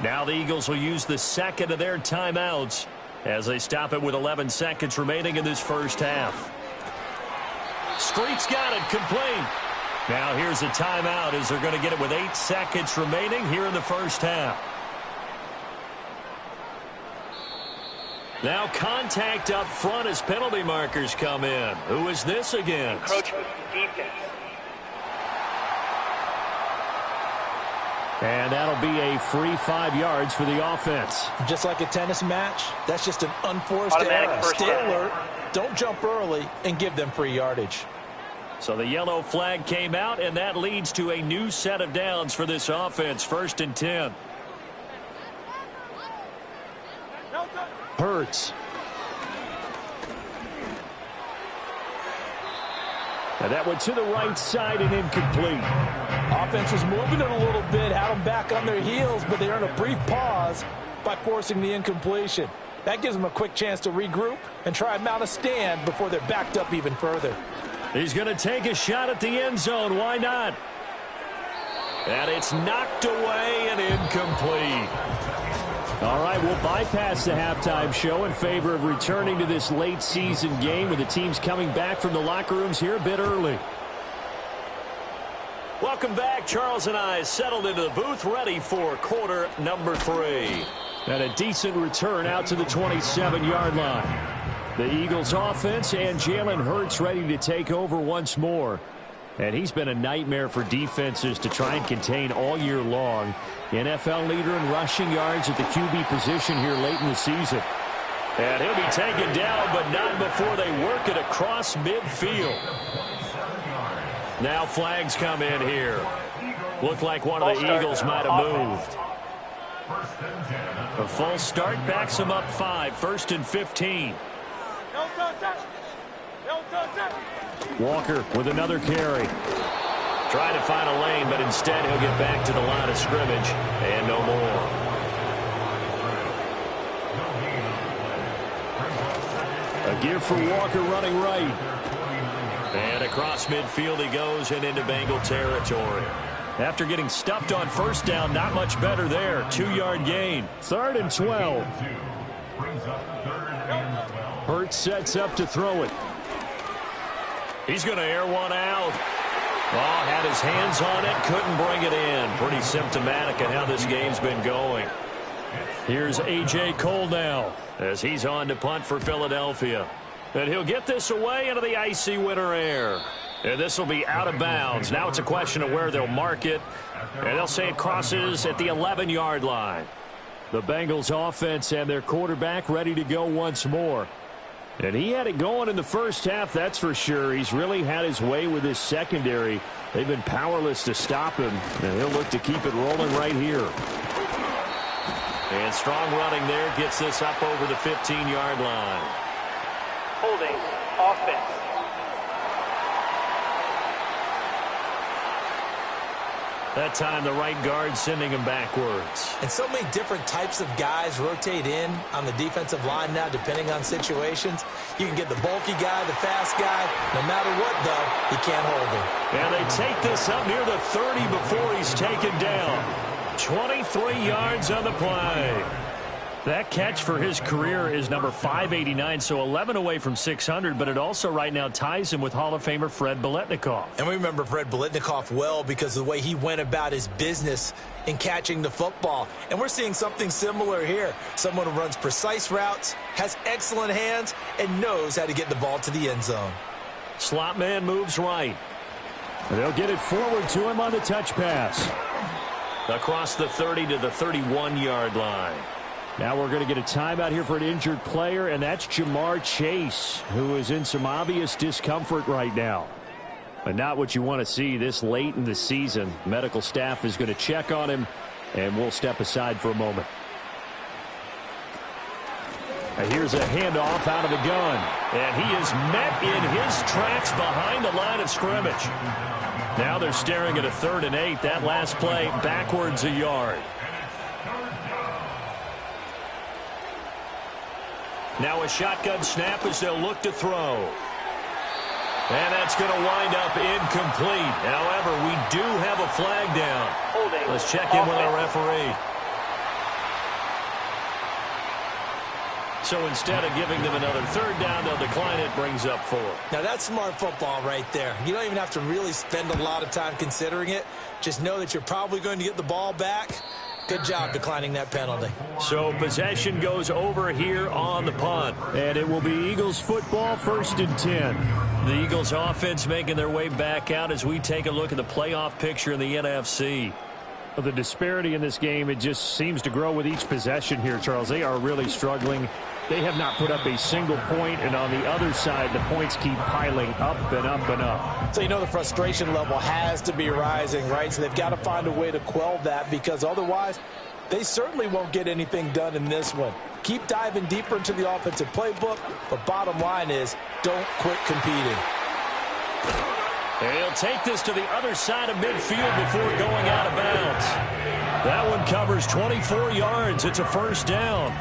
Now the Eagles will use the second of their timeouts as they stop it with 11 seconds remaining in this first half. Street's got it, complete. Now here's a timeout as they're going to get it with 8 seconds remaining here in the first half. Now contact up front as penalty markers come in. Who is this against? Encroachment defense. And that'll be a free 5 yards for the offense. Just like a tennis match, that's just an unforced error. Stay alert, don't jump early, and give them free yardage. So the yellow flag came out, and that leads to a new set of downs for this offense. 1st and 10. Hurts. And that went to the right side and incomplete. Offense was moving it a little bit, had them back on their heels, but they earned a brief pause by forcing the incompletion. That gives them a quick chance to regroup and try and mount a stand before they're backed up even further. He's going to take a shot at the end zone. Why not? And it's knocked away and incomplete. All right, we'll bypass the halftime show in favor of returning to this late season game with the teams coming back from the locker rooms here a bit early. Welcome back. Charles and I settled into the booth ready for quarter number 3. And a decent return out to the 27-yard line. The Eagles offense and Jalen Hurts ready to take over once more. And he's been a nightmare for defenses to try and contain all year long. NFL leader in rushing yards at the QB position here late in the season. And he'll be taken down, but not before they work it across midfield. Now flags come in here. Looked like one of the Eagles might have moved. A false start backs them up 5. 1st and 15. Walker with another carry. Trying to find a lane, but instead he'll get back to the line of scrimmage. And no more. A gear for Walker running right. And across midfield he goes and into Bengal territory. After getting stuffed on first down, not much better there. 2-yard gain. 3rd and 12. Hurts sets up to throw it. He's going to air one out. Oh, had his hands on it, couldn't bring it in. Pretty symptomatic of how this game's been going. Here's A.J. Cole now as he's on to punt for Philadelphia. And he'll get this away into the icy winter air. And this will be out of bounds. Now it's a question of where they'll mark it. And they'll say it crosses at the 11-yard line. The Bengals offense and their quarterback ready to go once more. And he had it going in the first half, that's for sure. He's really had his way with his secondary. They've been powerless to stop him, and he'll look to keep it rolling right here. And strong running there gets this up over the 15-yard line. Holding offense. That time the right guard sending him backwards. And so many different types of guys rotate in on the defensive line now depending on situations. You can get the bulky guy, the fast guy. No matter what, though, he can't hold him. And they take this up near the 30 before he's taken down. 23 yards on the play. That catch for his career is number 589, so 11 away from 600, but it also right now ties him with Hall of Famer Fred Biletnikoff. And we remember Fred Biletnikoff well because of the way he went about his business in catching the football. And we're seeing something similar here. Someone who runs precise routes, has excellent hands, and knows how to get the ball to the end zone. Slot man moves right. And they'll get it forward to him on the touch pass. Across the 30 to the 31-yard line. Now we're going to get a timeout here for an injured player, and that's Jamar Chase, who is in some obvious discomfort right now. But not what you want to see this late in the season. Medical staff is going to check on him, and we'll step aside for a moment. And here's a handoff out of the gun. And he is met in his tracks behind the line of scrimmage. Now they're staring at a 3rd and 8. That last play backwards a yard. Now a shotgun snap as they'll look to throw. And that's going to wind up incomplete. However, we do have a flag down. Let's check in with our referee. So instead of giving them another third down, they'll decline it, brings up 4. Now, that's smart football right there. You don't even have to really spend a lot of time considering it. Just know that you're probably going to get the ball back. Good job declining that penalty. So possession goes over here on the punt. And it will be Eagles football, 1st and 10. The Eagles offense making their way back out as we take a look at the playoff picture in the NFC. The disparity in this game, it just seems to grow with each possession here, Charles. They are really struggling. They have not put up a single point, and on the other side, the points keep piling up and up and up. So you know the frustration level has to be rising, right? So they've got to find a way to quell that, because otherwise they certainly won't get anything done in this one. Keep diving deeper into the offensive playbook, but bottom line is don't quit competing. He'll take this to the other side of midfield before going out of bounds. That one covers 24 yards. It's a 1st down.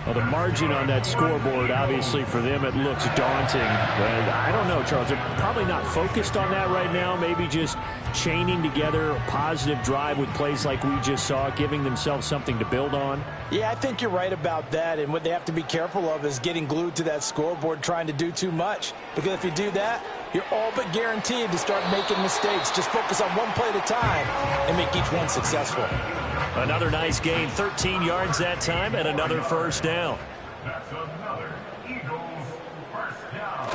Well, the margin on that scoreboard, obviously, for them, it looks daunting. But I don't know, Charles. They're probably not focused on that right now. Maybe just chaining together a positive drive with plays like we just saw, giving themselves something to build on. Yeah, I think you're right about that. And what they have to be careful of is getting glued to that scoreboard trying to do too much. Because if you do that, you're all but guaranteed to start making mistakes. Just focus on one play at a time and make each one successful. Another nice gain, 13 yards that time, and another 1st down. That's another Eagles 1st down.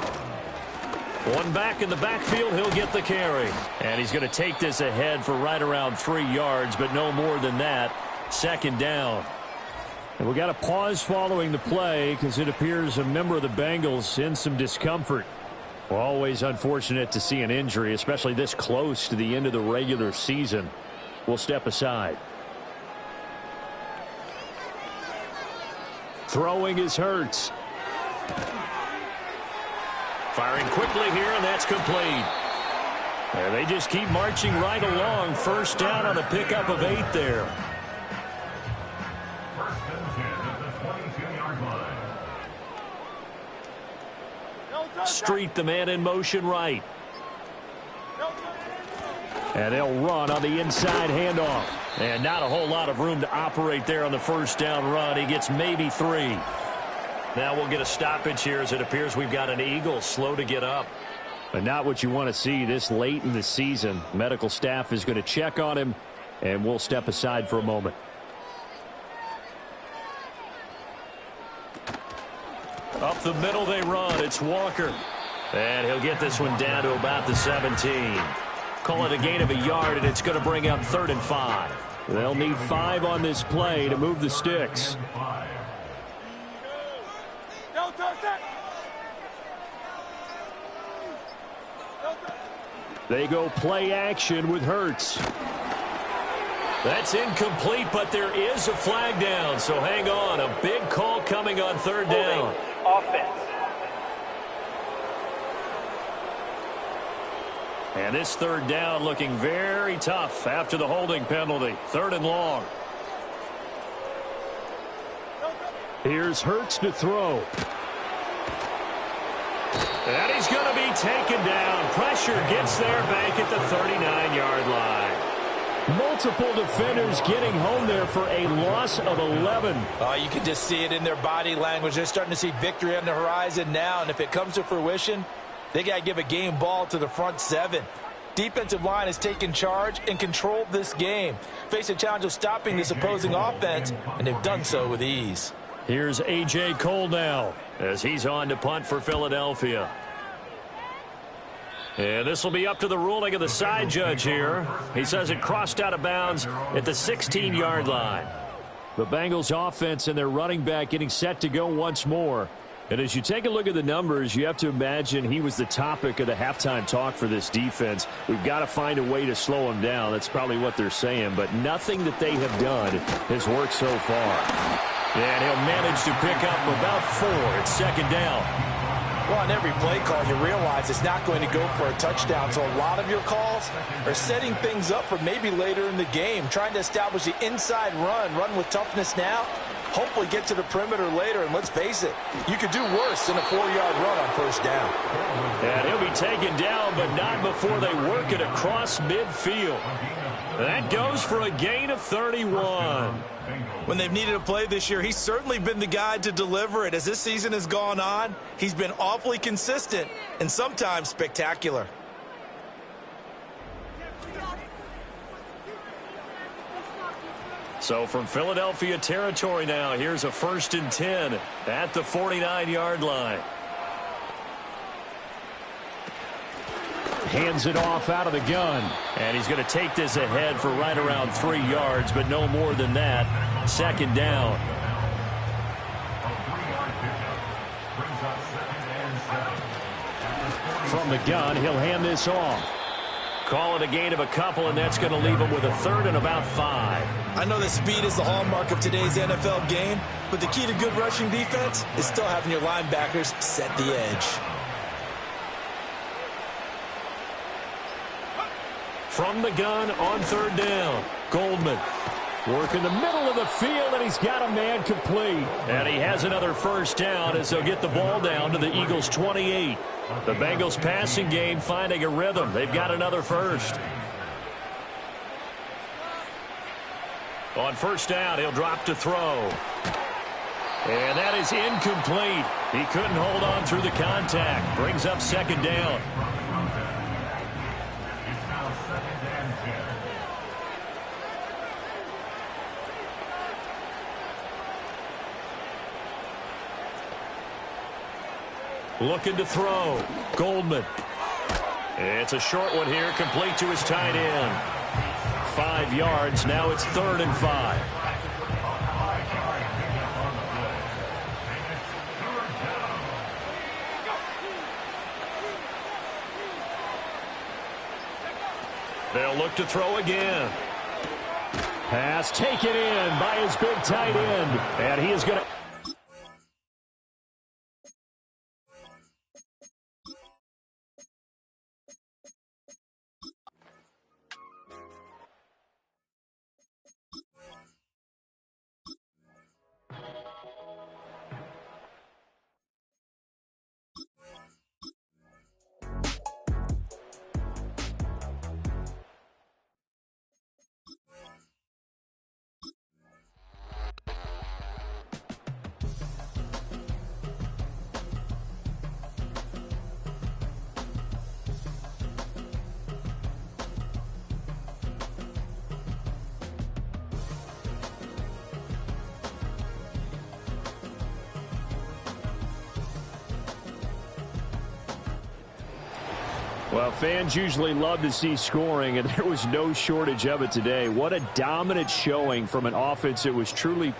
One back in the backfield, he'll get the carry. And he's going to take this ahead for right around 3 yards, but no more than that. 2nd down. And we got a pause following the play because it appears a member of the Bengals in some discomfort. Well, always unfortunate to see an injury, especially this close to the end of the regular season. We'll step aside. Throwing is Hurts. Firing quickly here, and that's complete. And they just keep marching right along. 1st down on a pickup of 8 there. 1st and 10 at the 22-yard line. Street the man in motion right. And they'll run on the inside handoff. And not a whole lot of room to operate there on the 1st down run. He gets maybe 3. Now we'll get a stoppage here as it appears we've got an Eagle slow to get up. But not what you want to see this late in the season. Medical staff is going to check on him, and we'll step aside for a moment. Up the middle they run. It's Walker. And he'll get this one down to about the 17. Call it a gain of a yard, and it's going to bring up 3rd and 5. They'll need 5 on this play to move the sticks. They go play action with Hurts. That's incomplete, but there is a flag down, so hang on. A big call coming on 3rd down. Offense. And this 3rd down looking very tough after the holding penalty. 3rd and long. Here's Hurts to throw. And he's going to be taken down. Pressure gets there back at the 39-yard line. Multiple defenders getting home there for a loss of 11. Oh, you can just see it in their body language. They're starting to see victory on the horizon now, and if it comes to fruition, they got to give a game ball to the front 7. Defensive line has taken charge and controlled this game. Face a challenge of stopping this opposing offense, and they've done so with ease. Here's A.J. Cole now as he's on to punt for Philadelphia. And this will be up to the ruling of the side judge here. He says it crossed out of bounds at the 16-yard line. The Bengals offense and their running back getting set to go once more. And as you take a look at the numbers, you have to imagine he was the topic of the halftime talk for this defense. We've got to find a way to slow him down. That's probably what they're saying. But nothing that they have done has worked so far. And he'll manage to pick up about 4. It's 2nd down. Well, on every play call, you realize it's not going to go for a touchdown. So a lot of your calls are setting things up for maybe later in the game, trying to establish the inside run with toughness now, hopefully get to the perimeter later. And let's face it, you could do worse than a 4-yard run on 1st down. And he'll be taken down, but not before they work it across midfield. That goes for a gain of 31. When they've needed a play this year, he's certainly been the guy to deliver it. As this season has gone on, he's been awfully consistent and sometimes spectacular. So from Philadelphia territory now, here's a 1st and 10 at the 49-yard line. Hands it off out of the gun. And he's going to take this ahead for right around 3 yards, but no more than that. 2nd down. From the gun, he'll hand this off. Call it a gain of a couple, and that's going to leave him with a 3rd and about 5. I know that speed is the hallmark of today's NFL game, but the key to good rushing defense is still having your linebackers set the edge. From the gun on 3rd down, Goldman. Work in the middle of the field, and he's got a man complete. And he has another 1st down as they'll get the ball down to the Eagles' 28. The Bengals passing game finding a rhythm. They've got another 1st. On 1st down, he'll drop to throw. And that is incomplete. He couldn't hold on through the contact. Brings up 2nd down. Looking to throw. Goldman. It's a short one here, complete to his tight end. 5 yards. Now it's 3rd and 5. They'll look to throw again. Pass taken in by his big tight end. And he is going to... Well, fans usually love to see scoring, and there was no shortage of it today. What a dominant showing from an offense that was truly...